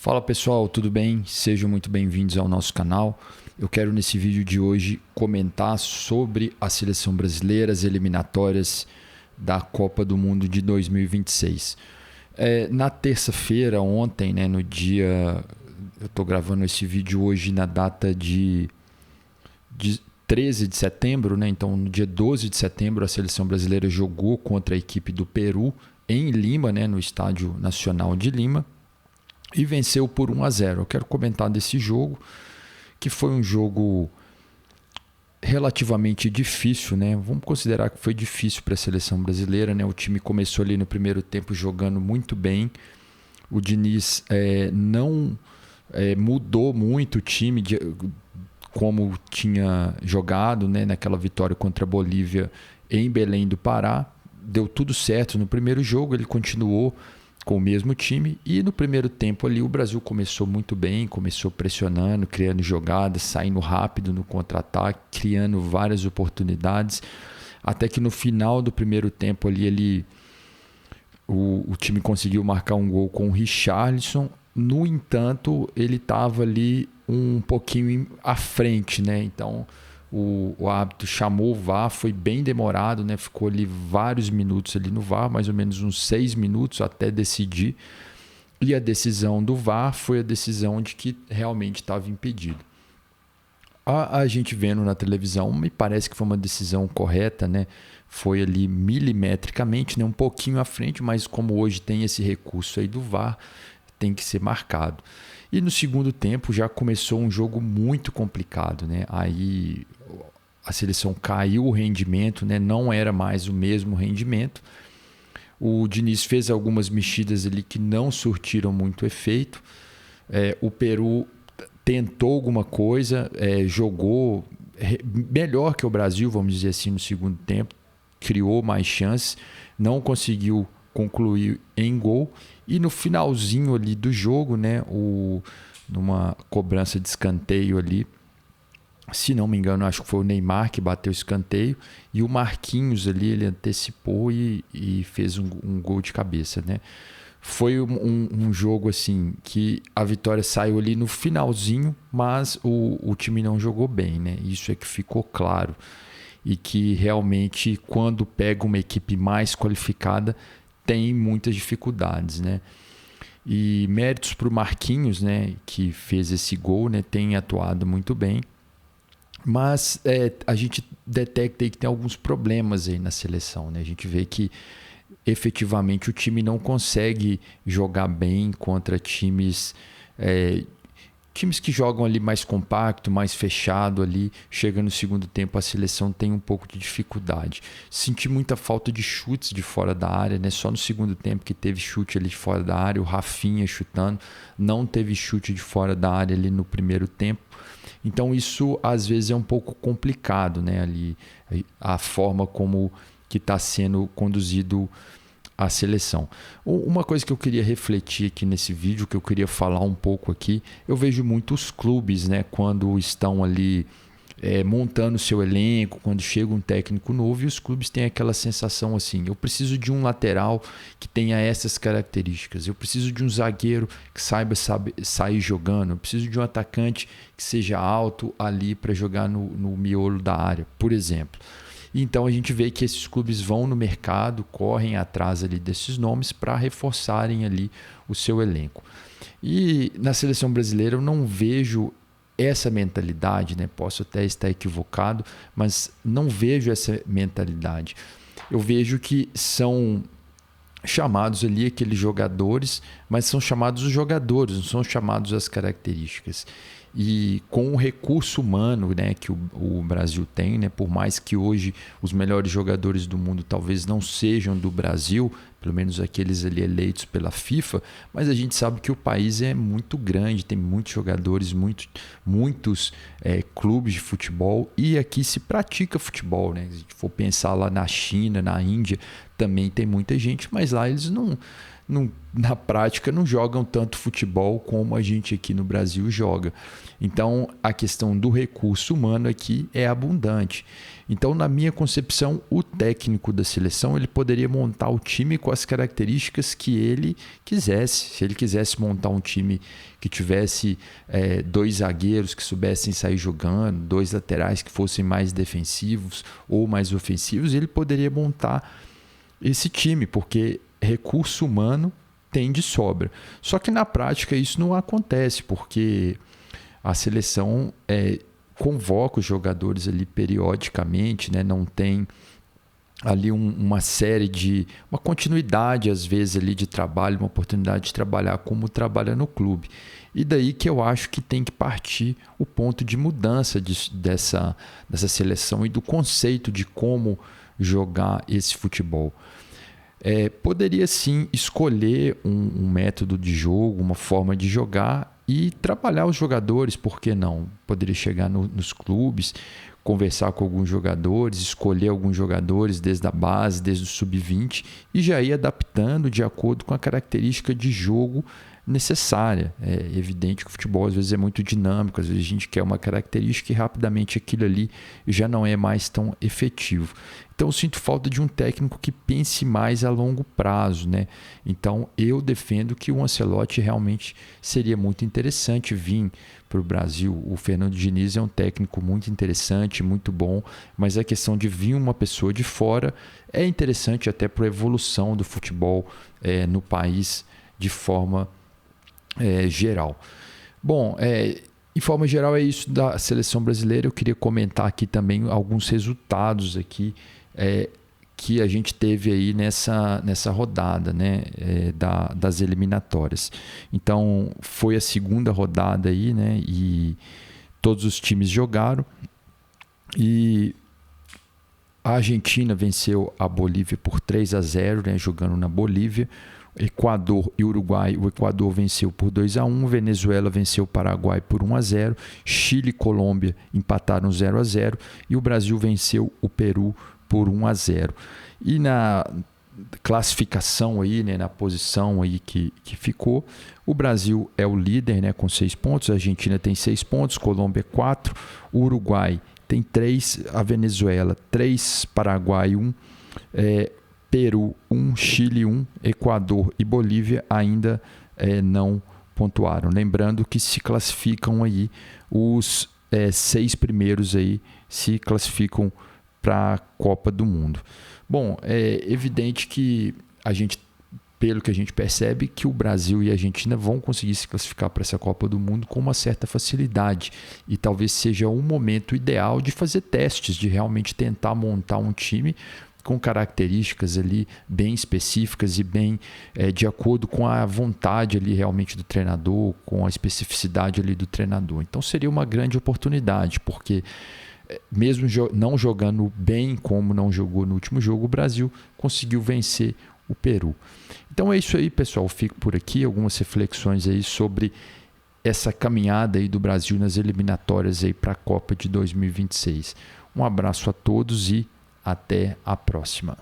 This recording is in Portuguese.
Fala pessoal, tudo bem? Sejam muito bem-vindos ao nosso canal. Eu quero nesse vídeo de hoje comentar sobre a seleção brasileira, as eliminatórias da Copa do Mundo de 2026. Na terça-feira, ontem, no dia... Eu estou gravando esse vídeo hoje na data de 13 de setembro, então no dia 12 de setembro a seleção brasileira jogou contra a equipe do Peru em Lima, no Estádio Nacional de Lima, e venceu por 1-0. Eu quero comentar desse jogo, que foi um jogo relativamente difícil, Vamos considerar que foi difícil para a seleção brasileira, O time começou ali no primeiro tempo jogando muito bem. O Diniz não mudou muito o time como tinha jogado, naquela vitória contra a Bolívia em Belém do Pará. Deu tudo certo no primeiro jogo, ele continuou com o mesmo time, e no primeiro tempo ali o Brasil começou muito bem, começou pressionando, criando jogadas, saindo rápido no contra-ataque, criando várias oportunidades, até que no final do primeiro tempo ali o time conseguiu marcar um gol com o Richarlison. No entanto, ele estava ali um pouquinho à frente, Então o árbitro chamou o VAR, foi bem demorado, Ficou ali vários minutos ali no VAR, mais ou menos uns 6 minutos até decidir. E a decisão do VAR foi a decisão de que realmente estava impedido. A gente vendo na televisão, me parece que foi uma decisão correta, Foi ali milimetricamente, um pouquinho à frente, mas como hoje tem esse recurso aí do VAR, tem que ser marcado. E no segundo tempo já começou um jogo muito complicado, Aí a seleção caiu o rendimento, Não era mais o mesmo rendimento. O Diniz fez algumas mexidas ali que não surtiram muito efeito. O Peru tentou alguma coisa, jogou melhor que o Brasil, vamos dizer assim, no segundo tempo. Criou mais chances, não conseguiu concluir em gol. E no finalzinho ali do jogo, numa cobrança de escanteio ali, se não me engano, acho que foi o Neymar que bateu o escanteio, e o Marquinhos ali, ele antecipou e fez um gol de cabeça, Foi um jogo assim que a vitória saiu ali no finalzinho, mas o time não jogou bem, Isso é que ficou claro. E que realmente, quando pega uma equipe mais qualificada, tem muitas dificuldades, E méritos para o Marquinhos, que fez esse gol, tem atuado muito bem. Mas a gente detecta aí que tem alguns problemas aí na seleção, A gente vê que efetivamente o time não consegue jogar bem contra times que jogam ali mais compacto, mais fechado ali. Chega no segundo tempo, a seleção tem um pouco de dificuldade. Senti muita falta de chutes de fora da área, Só no segundo tempo que teve chute ali de fora da área, o Rafinha chutando. Não teve chute de fora da área ali no primeiro tempo. Então isso às vezes é um pouco complicado, Ali a forma como que está sendo conduzido a seleção. Uma coisa que eu queria refletir aqui nesse vídeo, que eu queria falar um pouco aqui, eu vejo muitos clubes, quando estão ali montando seu elenco, quando chega um técnico novo, e os clubes têm aquela sensação assim: eu preciso de um lateral que tenha essas características, eu preciso de um zagueiro que saiba sair jogando, eu preciso de um atacante que seja alto ali para jogar no miolo da área, por exemplo. Então a gente vê que esses clubes vão no mercado, correm atrás ali desses nomes para reforçarem ali o seu elenco. E na seleção brasileira eu não vejo essa mentalidade, Posso até estar equivocado, mas não vejo essa mentalidade. Eu vejo que são chamados ali aqueles jogadores, mas são chamados os jogadores, não são chamados as características. E com o recurso humano, que o Brasil tem, por mais que hoje os melhores jogadores do mundo talvez não sejam do Brasil, pelo menos aqueles ali eleitos pela FIFA, mas a gente sabe que o país é muito grande, tem muitos jogadores, muitos clubes de futebol, e aqui se pratica futebol, Se a gente for pensar lá na China, na Índia, também tem muita gente, mas lá eles na prática não jogam tanto futebol como a gente aqui no Brasil joga. Então a questão do recurso humano aqui é abundante. Então, na minha concepção, o técnico da seleção ele poderia montar o time com as características que ele quisesse. Se ele quisesse montar um time que tivesse 2 zagueiros que soubessem sair jogando, 2 laterais que fossem mais defensivos ou mais ofensivos, ele poderia montar esse time, porque recurso humano tem de sobra. Só que na prática isso não acontece, porque a seleção convoca os jogadores ali periodicamente, né? Não tem ali uma série de... uma continuidade, às vezes, ali de trabalho, uma oportunidade de trabalhar como trabalha no clube. E daí que eu acho que tem que partir o ponto de mudança dessa seleção e do conceito de como jogar esse futebol. Poderia sim escolher um método de jogo, uma forma de jogar e trabalhar os jogadores, por que não? Poderia chegar nos clubes, conversar com alguns jogadores, escolher alguns jogadores desde a base, desde o sub-20 e já ir adaptando de acordo com a característica de jogo necessária. É evidente que o futebol às vezes é muito dinâmico, às vezes a gente quer uma característica e rapidamente aquilo ali já não é mais tão efetivo. Então eu sinto falta de um técnico que pense mais a longo prazo, né? Então eu defendo que o Ancelotti realmente seria muito interessante vir para o Brasil. O Fernando Diniz é um técnico muito interessante, muito bom, mas a questão de vir uma pessoa de fora é interessante até para a evolução do futebol no país de forma geral. Bom, em forma geral é isso da seleção brasileira. Eu queria comentar aqui também alguns resultados aqui que a gente teve aí nessa rodada, né, das eliminatórias. Então foi a segunda rodada aí, né, e todos os times jogaram e a Argentina venceu a Bolívia por 3-0, né, jogando na Bolívia. Equador e Uruguai, o Equador venceu por 2-1, Venezuela venceu o Paraguai por 1-0, Chile e Colômbia empataram 0-0 e o Brasil venceu o Peru por 1-0. E na classificação aí, né, na posição aí que ficou, o Brasil é o líder, né, com 6 pontos, a Argentina tem 6 pontos, Colômbia 4, o Uruguai tem 3, a Venezuela 3, Paraguai 1, Peru 1, Chile 1, Equador e Bolívia ainda não pontuaram. Lembrando que se classificam aí os 6 primeiros aí se classificam para a Copa do Mundo. Bom, é evidente que pelo que a gente percebe, que o Brasil e a Argentina vão conseguir se classificar para essa Copa do Mundo com uma certa facilidade e talvez seja um momento ideal de fazer testes, de realmente tentar montar um time com características ali bem específicas e bem de acordo com a vontade ali realmente do treinador, com a especificidade ali do treinador. Então seria uma grande oportunidade, porque mesmo não jogando bem como não jogou no último jogo, o Brasil conseguiu vencer o Peru. Então é isso aí, pessoal. Fico por aqui, algumas reflexões aí sobre essa caminhada aí do Brasil nas eliminatórias aí para a Copa de 2026. Um abraço a todos e até a próxima.